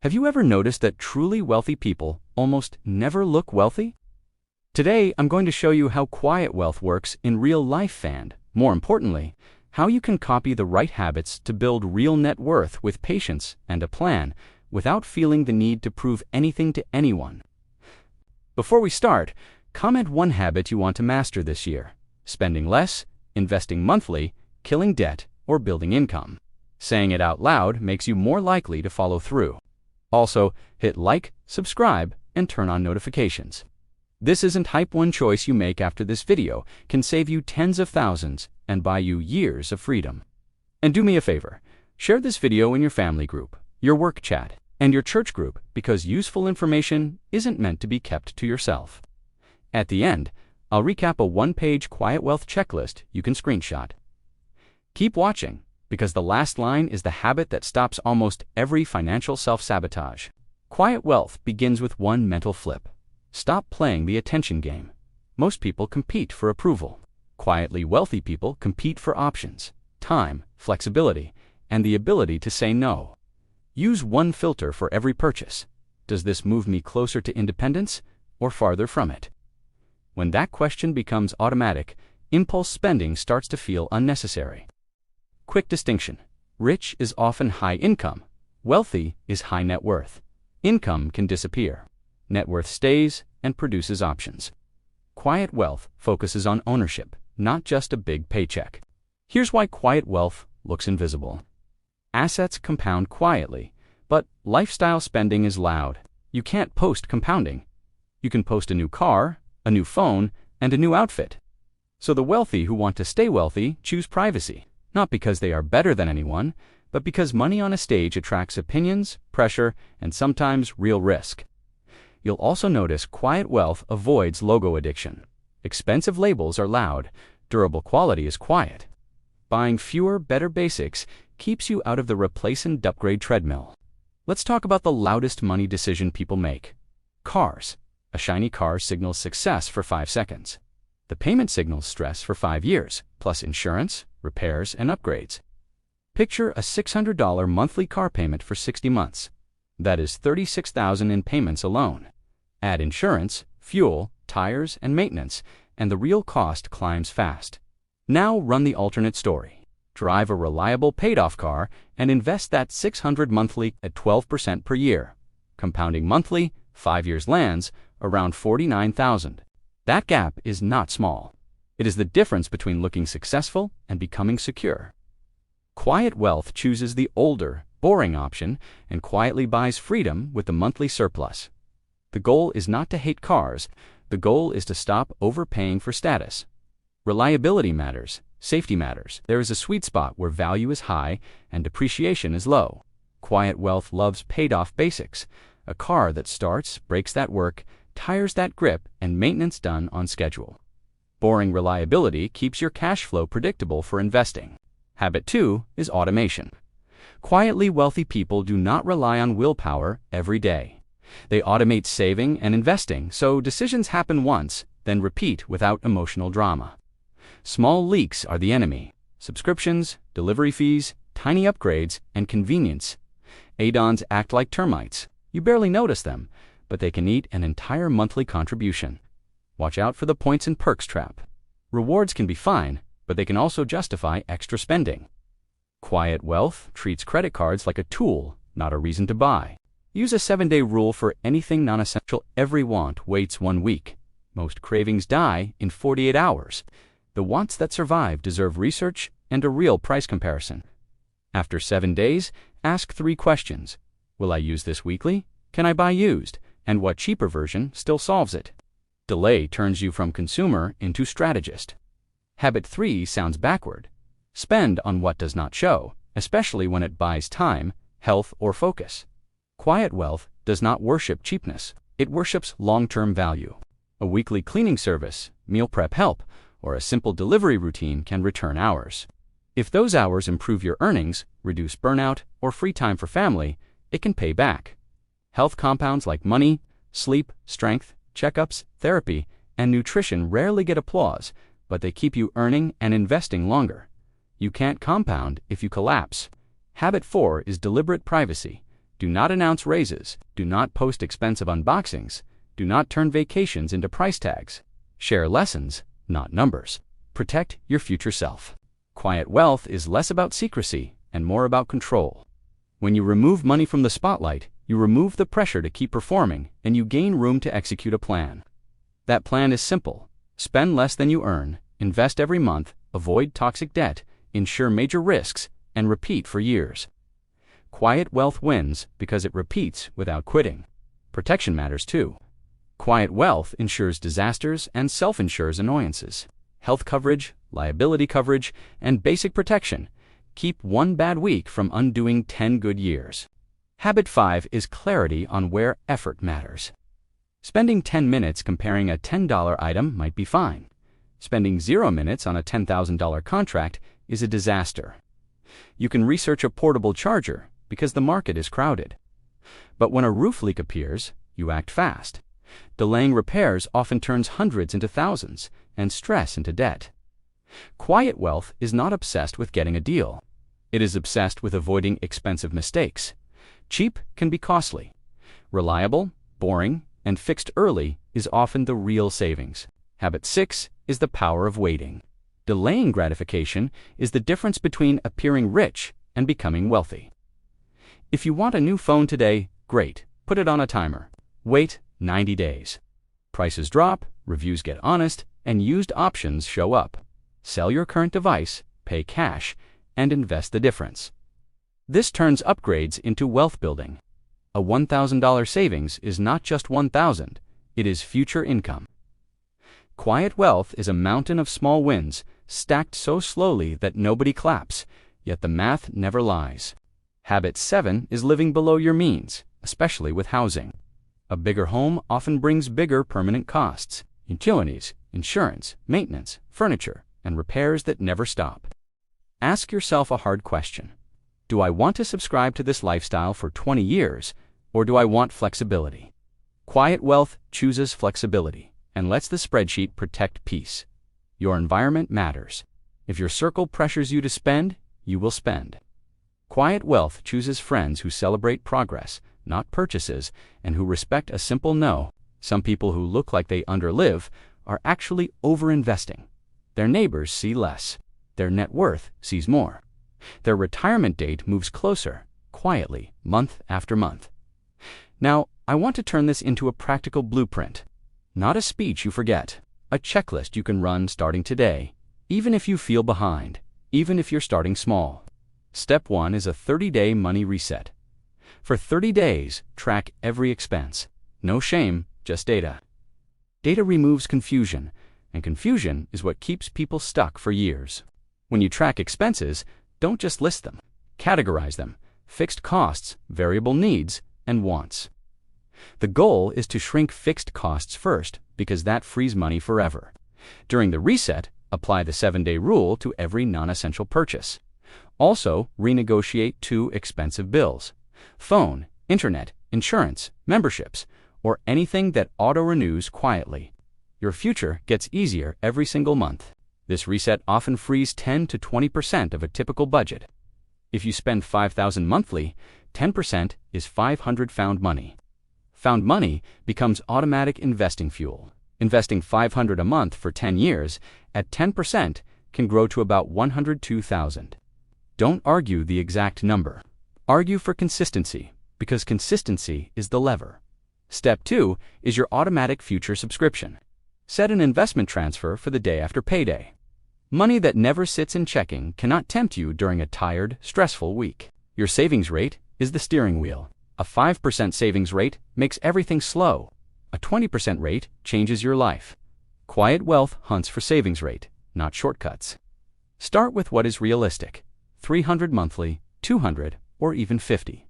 Have you ever noticed that truly wealthy people almost never look wealthy? Today, I'm going to show you how quiet wealth works in real life and, more importantly, how you can copy the right habits to build real net worth with patience and a plan without feeling the need to prove anything to anyone. Before we start, comment one habit you want to master this year: spending less, investing monthly, killing debt, or building income. Saying it out loud makes you more likely to follow through. Also, hit like, subscribe, and turn on notifications. This isn't hype. One choice you make after this video can save you tens of thousands and buy you years of freedom. And do me a favor, share this video in your family group, your work chat, and your church group, because useful information isn't meant to be kept to yourself. At the end, I'll recap a one-page quiet wealth checklist you can screenshot. Keep watching, because the last line is the habit that stops almost every financial self-sabotage. Quiet wealth begins with one mental flip. Stop playing the attention game. Most people compete for approval. Quietly wealthy people compete for options, time, flexibility, and the ability to say no. Use one filter for every purchase. Does this move me closer to independence or farther from it? When that question becomes automatic, impulse spending starts to feel unnecessary. Quick distinction: rich is often high income, wealthy is high net worth. Income can disappear. Net worth stays and produces options. Quiet wealth focuses on ownership, not just a big paycheck. Here's why quiet wealth looks invisible. Assets compound quietly, but lifestyle spending is loud. You can't post compounding. You can post a new car, a new phone, and a new outfit. So the wealthy who want to stay wealthy choose privacy, not because they are better than anyone, but because money on a stage attracts opinions, pressure, and sometimes real risk. You'll also notice quiet wealth avoids logo addiction. Expensive labels are loud, durable quality is quiet. Buying fewer, better basics keeps you out of the replace and upgrade treadmill. Let's talk about the loudest money decision people make. Cars. A shiny car signals success for 5 seconds. The payment signals stress for 5 years, plus insurance, repairs, and upgrades. Picture a $600 monthly car payment for 60 months. That is $36,000 in payments alone. Add insurance, fuel, tires, and maintenance, and the real cost climbs fast. Now run the alternate story. Drive a reliable paid-off car and invest that $600 monthly at 12% per year. Compounding monthly, 5 years lands around $49,000. That gap is not small. It is the difference between looking successful and becoming secure. Quiet wealth chooses the older, boring option and quietly buys freedom with the monthly surplus. The goal is not to hate cars. The goal is to stop overpaying for status. Reliability matters. Safety matters. There is a sweet spot where value is high and depreciation is low. Quiet wealth loves paid-off basics. A car that starts, breaks that work, tires that grip, and maintenance done on schedule. Boring reliability keeps your cash flow predictable for investing. Habit 2 is automation. Quietly wealthy people do not rely on willpower every day. They automate saving and investing, so decisions happen once, then repeat without emotional drama. Small leaks are the enemy. Subscriptions, delivery fees, tiny upgrades, and convenience. Add-ons act like termites. You barely notice them, but they can eat an entire monthly contribution. Watch out for the points and perks trap. Rewards can be fine, but they can also justify extra spending. Quiet wealth treats credit cards like a tool, not a reason to buy. Use a 7-day rule for anything non-essential. Every want waits 1 week. Most cravings die in 48 hours. The wants that survive deserve research and a real price comparison. After 7 days, ask 3 questions. Will I use this weekly? Can I buy used? And what cheaper version still solves it? Delay turns you from consumer into strategist. Habit 3 sounds backward. Spend on what does not show, especially when it buys time, health, or focus. Quiet wealth does not worship cheapness. It worships long-term value. A weekly cleaning service, meal prep help, or a simple delivery routine can return hours. If those hours improve your earnings, reduce burnout, or free time for family, it can pay back. Health compounds like money, sleep, strength, checkups, therapy, and nutrition rarely get applause, but they keep you earning and investing longer. You can't compound if you collapse. Habit 4 is deliberate privacy. Do not announce raises. Do not post expensive unboxings. Do not turn vacations into price tags. Share lessons, not numbers. Protect your future self. Quiet wealth is less about secrecy and more about control. When you remove money from the spotlight, you remove the pressure to keep performing and you gain room to execute a plan. That plan is simple. Spend less than you earn, invest every month, avoid toxic debt, insure major risks, and repeat for years. Quiet wealth wins because it repeats without quitting. Protection matters too. Quiet wealth insures disasters and self-insures annoyances. Health coverage, liability coverage, and basic protection keep one bad week from undoing 10 good years. Habit 5 is clarity on where effort matters. Spending 10 minutes comparing a $10 item might be fine. Spending 0 minutes on a $10,000 contract is a disaster. You can research a portable charger because the market is crowded. But when a roof leak appears, you act fast. Delaying repairs often turns hundreds into thousands and stress into debt. Quiet wealth is not obsessed with getting a deal. It is obsessed with avoiding expensive mistakes. Cheap can be costly. Reliable, boring, and fixed early is often the real savings. Habit 6 is the power of waiting. Delaying gratification is the difference between appearing rich and becoming wealthy. If you want a new phone today, great, put it on a timer. Wait 90 days. Prices drop, reviews get honest, and used options show up. Sell your current device, pay cash, and invest the difference. This turns upgrades into wealth building. A $1,000 savings is not just $1,000, it is future income. Quiet wealth is a mountain of small wins, stacked so slowly that nobody claps, yet the math never lies. Habit 7 is living below your means, especially with housing. A bigger home often brings bigger permanent costs: utilities, insurance, maintenance, furniture, and repairs that never stop. Ask yourself a hard question. Do I want to subscribe to this lifestyle for 20 years, or do I want flexibility? Quiet wealth chooses flexibility and lets the spreadsheet protect peace. Your environment matters. If your circle pressures you to spend, you will spend. Quiet wealth chooses friends who celebrate progress, not purchases, and who respect a simple no. Some people who look like they underlive are actually over-investing. Their neighbors see less. Their net worth sees more. Their retirement date moves closer, quietly, month after month. Now, I want to turn this into a practical blueprint. Not a speech you forget, a checklist you can run starting today, even if you feel behind, even if you're starting small. Step 1 is a 30-day money reset. For 30 days, track every expense. No shame, just data. Data removes confusion, and confusion is what keeps people stuck for years. When you track expenses, don't just list them. Categorize them: fixed costs, variable needs, and wants. The goal is to shrink fixed costs first, because that frees money forever. During the reset, apply the 7-day rule to every non-essential purchase. Also, renegotiate 2 expensive bills: phone, internet, insurance, memberships, or anything that auto-renews quietly. Your future gets easier every single month. This reset often frees 10 to 20% of a typical budget. If you spend $5,000 monthly, 10% is $500 found money. Found money becomes automatic investing fuel. Investing $500 a month for 10 years at 10% can grow to about $102,000. Don't argue the exact number. Argue for consistency, because consistency is the lever. Step 2 is your automatic future subscription. Set an investment transfer for the day after payday. Money that never sits in checking cannot tempt you during a tired, stressful week. Your savings rate is the steering wheel. A 5% savings rate makes everything slow. A 20% rate changes your life. Quiet wealth hunts for savings rate, not shortcuts. Start with what is realistic: $300 monthly, $200, or even $50.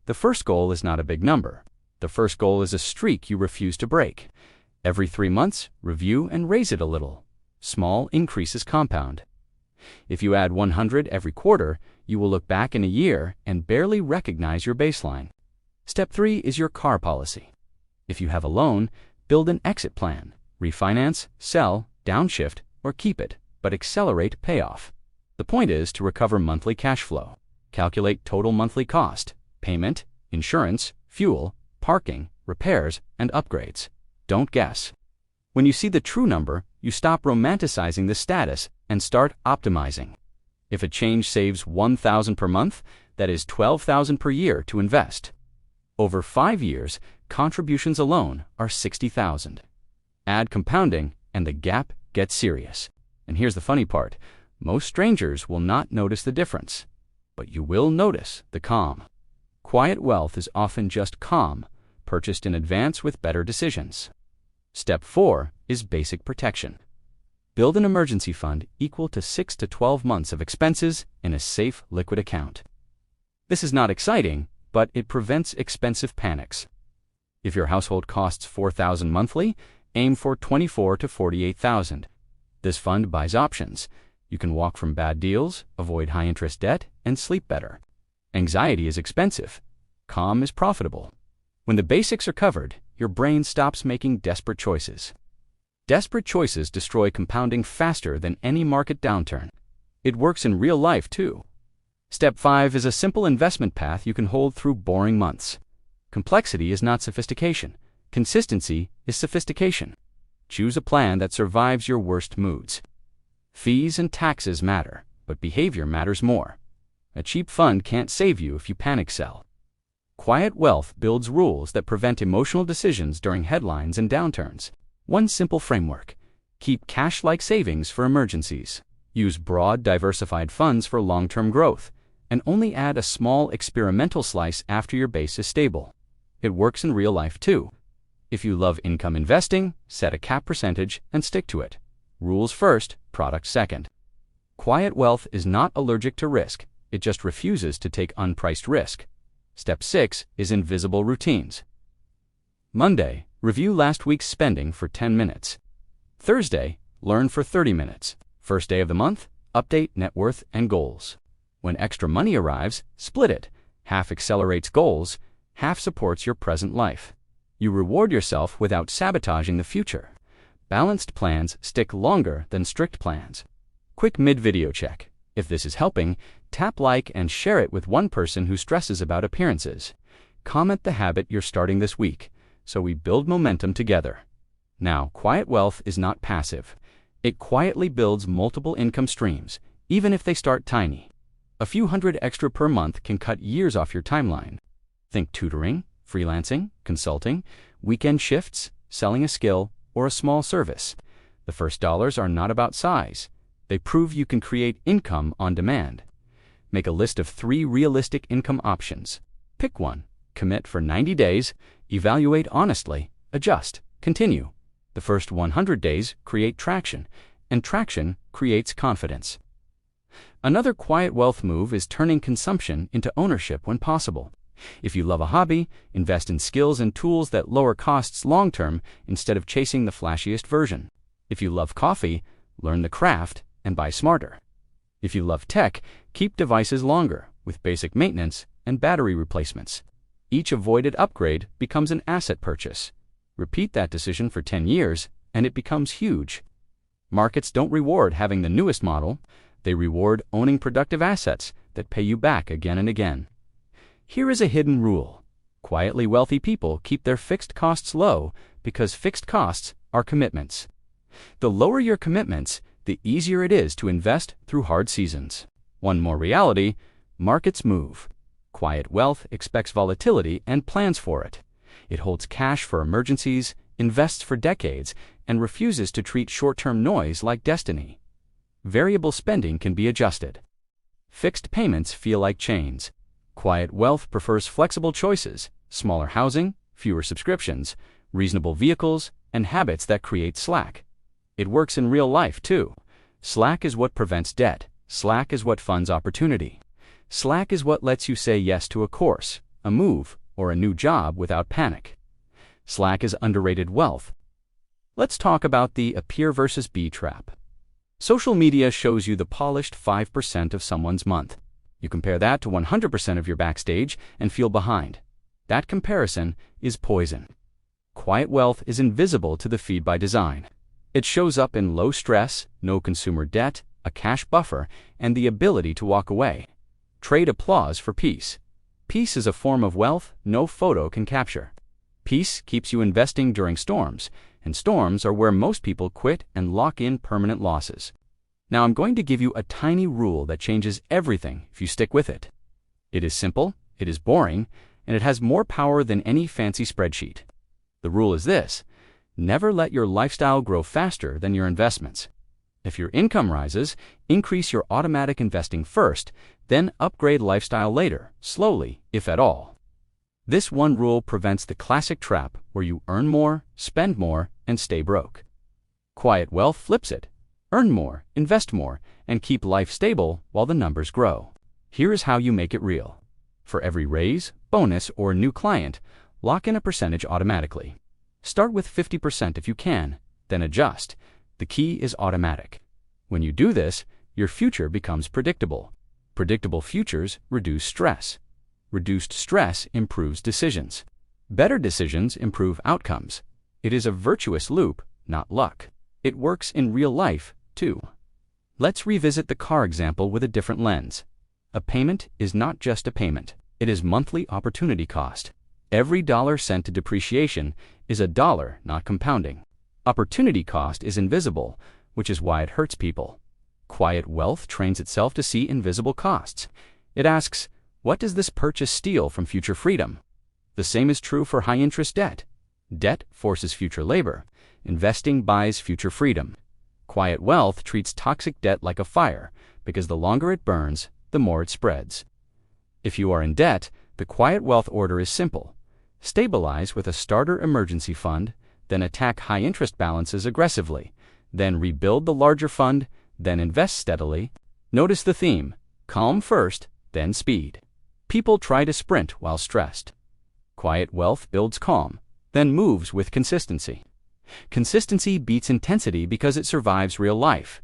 The first goal is not a big number. The first goal is a streak you refuse to break. Every 3 months, review and raise it a little. Small increases compound. If you add $100 every quarter, you will look back in a year and barely recognize your baseline. Step 3 is your car policy. If you have a loan, build an exit plan. Refinance, sell, downshift, or keep it, but accelerate payoff. The point is to recover monthly cash flow. Calculate total monthly cost: payment, insurance, fuel, parking, repairs, and upgrades. Don't guess. When you see the true number, you stop romanticizing the status and start optimizing. If a change saves $1,000 per month, that is $12,000 per year to invest. Over 5 years, contributions alone are $60,000. Add compounding, and the gap gets serious. And here's the funny part. Most strangers will not notice the difference, but you will notice the calm. Quiet wealth is often just calm, purchased in advance with better decisions. Step 4 is basic protection. Build an emergency fund equal to 6 to 12 months of expenses in a safe, liquid account. This is not exciting, but it prevents expensive panics. If your household costs $4,000 monthly, aim for $24,000 to $48,000. This fund buys options. You can walk from bad deals, avoid high-interest debt, and sleep better. Anxiety is expensive. Calm is profitable. When the basics are covered, your brain stops making desperate choices. Desperate choices destroy compounding faster than any market downturn. It works in real life, too. Step 5 is a simple investment path you can hold through boring months. Complexity is not sophistication. Consistency is sophistication. Choose a plan that survives your worst moods. Fees and taxes matter, but behavior matters more. A cheap fund can't save you if you panic sell. Quiet wealth builds rules that prevent emotional decisions during headlines and downturns. One simple framework: keep cash-like savings for emergencies. Use broad, diversified funds for long-term growth, and only add a small experimental slice after your base is stable. It works in real life too. If you love income investing, set a cap percentage and stick to it. Rules first, products second. Quiet wealth is not allergic to risk, it just refuses to take unpriced risk. Step 6 is invisible routines. Monday, review last week's spending for 10 minutes. Thursday, learn for 30 minutes. First day of the month, update net worth and goals. When extra money arrives, split it. Half accelerates goals, half supports your present life. You reward yourself without sabotaging the future. Balanced plans stick longer than strict plans. Quick mid-video check. If this is helping, tap like and share it with one person who stresses about appearances. Comment the habit you're starting this week, so we build momentum together. Now, quiet wealth is not passive. It quietly builds multiple income streams, even if they start tiny. A few hundred extra per month can cut years off your timeline. Think tutoring, freelancing, consulting, weekend shifts, selling a skill, or a small service. The first dollars are not about size. They prove you can create income on demand. Make a list of 3 realistic income options. Pick one. Commit for 90 days, evaluate honestly, adjust, continue. The first 100 days create traction, and traction creates confidence. Another quiet wealth move is turning consumption into ownership when possible. If you love a hobby, invest in skills and tools that lower costs long-term instead of chasing the flashiest version. If you love coffee, learn the craft and buy smarter. If you love tech, keep devices longer with basic maintenance and battery replacements. Each avoided upgrade becomes an asset purchase. Repeat that decision for 10 years, and it becomes huge. Markets don't reward having the newest model. They reward owning productive assets that pay you back again and again. Here is a hidden rule. Quietly wealthy people keep their fixed costs low because fixed costs are commitments. The lower your commitments, the easier it is to invest through hard seasons. One more reality: markets move. Quiet wealth expects volatility and plans for it. It holds cash for emergencies, invests for decades, and refuses to treat short-term noise like destiny. Variable spending can be adjusted. Fixed payments feel like chains. Quiet wealth prefers flexible choices, smaller housing, fewer subscriptions, reasonable vehicles, and habits that create slack. It works in real life, too. Slack is what prevents debt. Slack is what funds opportunity. Slack is what lets you say yes to a course, a move, or a new job without panic. Slack is underrated wealth. Let's talk about the appear versus be trap. Social media shows you the polished 5% of someone's month. You compare that to 100% of your backstage and feel behind. That comparison is poison. Quiet wealth is invisible to the feed by design. It shows up in low stress, no consumer debt, a cash buffer, and the ability to walk away. Trade applause for peace. Peace is a form of wealth no photo can capture. Peace keeps you investing during storms, and storms are where most people quit and lock in permanent losses. Now I'm going to give you a tiny rule that changes everything if you stick with it. It is simple, it is boring, and it has more power than any fancy spreadsheet. The rule is this: never let your lifestyle grow faster than your investments. If your income rises, increase your automatic investing first, then upgrade lifestyle later, slowly, if at all. This one rule prevents the classic trap where you earn more, spend more, and stay broke. Quiet wealth flips it. Earn more, invest more, and keep life stable while the numbers grow. Here is how you make it real. For every raise, bonus, or new client, lock in a percentage automatically. Start with 50% if you can, then adjust. The key is automatic. When you do this, your future becomes predictable. Predictable futures reduce stress. Reduced stress improves decisions. Better decisions improve outcomes. It is a virtuous loop, not luck. It works in real life, too. Let's revisit the car example with a different lens. A payment is not just a payment. It is monthly opportunity cost. Every dollar sent to depreciation is a dollar, not compounding. Opportunity cost is invisible, which is why it hurts people. Quiet wealth trains itself to see invisible costs. It asks, what does this purchase steal from future freedom? The same is true for high-interest debt. Debt forces future labor. Investing buys future freedom. Quiet wealth treats toxic debt like a fire, because the longer it burns, the more it spreads. If you are in debt, the quiet wealth order is simple. Stabilize with a starter emergency fund, then attack high-interest balances aggressively, then rebuild the larger fund, then invest steadily. Notice the theme: calm first, then speed. People try to sprint while stressed. Quiet wealth builds calm, then moves with consistency. Consistency beats intensity because it survives real life.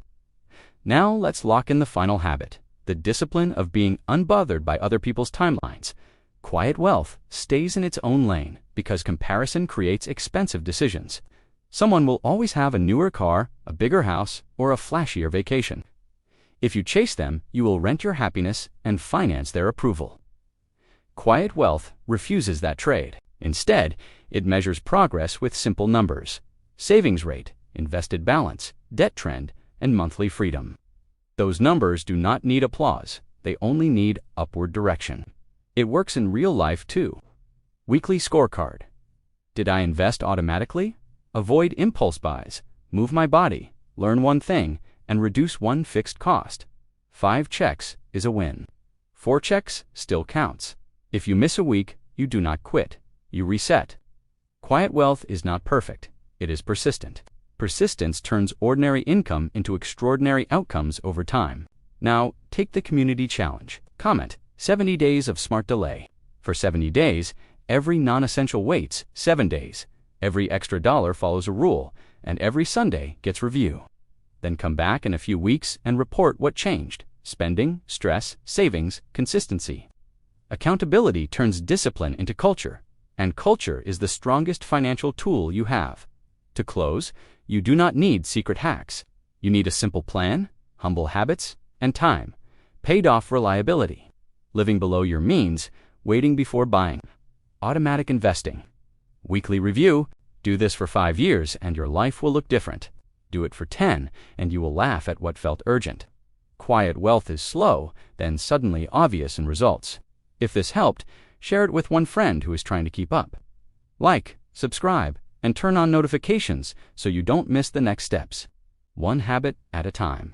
Now let's lock in the final habit: the discipline of being unbothered by other people's timelines. Quiet wealth stays in its own lane because comparison creates expensive decisions. Someone will always have a newer car, a bigger house, or a flashier vacation. If you chase them, you will rent your happiness and finance their approval. Quiet wealth refuses that trade. Instead, it measures progress with simple numbers: savings rate, invested balance, debt trend, and monthly freedom. Those numbers do not need applause. They only need upward direction. It works in real life too. Weekly scorecard. Did I invest automatically? Avoid impulse buys. Move my body. Learn one thing and reduce one fixed cost. 5 checks is a win. 4 checks still counts. If you miss a week, you do not quit. You reset. Quiet wealth is not perfect. It is persistent. Persistence turns ordinary income into extraordinary outcomes over time. Now, take the community challenge. Comment: 70 days of smart delay. For 70 days, every non-essential waits 7 days. Every extra dollar follows a rule, and every Sunday gets review. Then come back in a few weeks and report what changed: spending, stress, savings, consistency. Accountability turns discipline into culture, and culture is the strongest financial tool you have. To close, you do not need secret hacks. You need a simple plan, humble habits, and time. Paid-off reliability. Living below your means, waiting before buying. Automatic investing. Weekly review. Do this for 5 years and your life will look different. Do it for 10 and you will laugh at what felt urgent. Quiet wealth is slow, then suddenly obvious in results. If this helped, share it with one friend who is trying to keep up. Like, subscribe, and turn on notifications so you don't miss the next steps. One habit at a time.